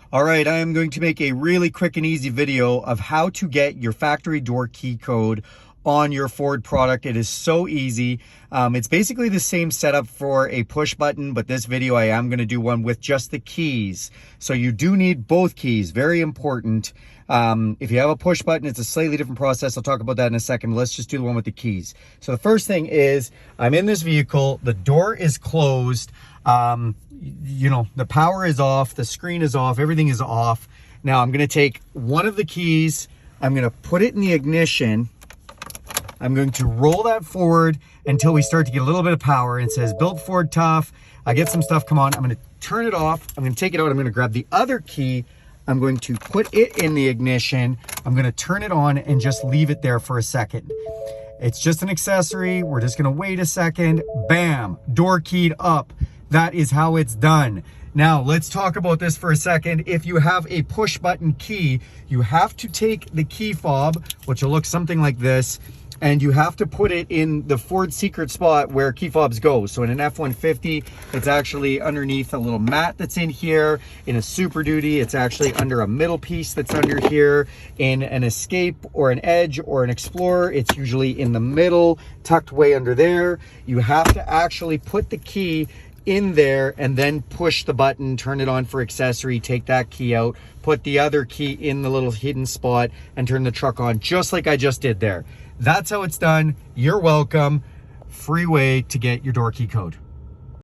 All right, I am going to make a really quick and easy video of how to get your factory door key code on your Ford product. It is so easy. It's basically the same setup for a push button, but this video I am going to do one with just the keys. So you do need both keys, very important. If you have a push button, it's a slightly different process. I'll talk about that in a second. Let's just do the one with the keys. So the first thing is I'm in this vehicle, the door is closed. You know, the power is off, the screen is off, everything is off. Now I'm going to take one of the keys, I'm going to put it in the ignition. I'm going to roll that forward until we start to get a little bit of power. And it says built Ford tough. I get some stuff, come on. I'm going to turn it off. I'm going to take it out. I'm going to grab the other key. I'm going to put it in the ignition. I'm going to turn it on and just leave it there for a second. It's just an accessory. We're just going to wait a second. Bam, door keyed up. That is how it's done. Now let's talk about this for a second. If you have a push button key, you have to take the key fob, which will look something like this, and you have to put it in the Ford secret spot where key fobs go. So in an F-150, it's actually underneath a little mat that's in here. In a Super Duty, it's actually under a middle piece that's under here. In an Escape or an Edge or an Explorer, it's usually in the middle, tucked way under there. You have to actually put the key in there and then push the button, turn it on for accessory, take that key out, put the other key in the little hidden spot and turn the truck on, just like I just did there. That's how it's done. You're welcome. Free way to get your door key code.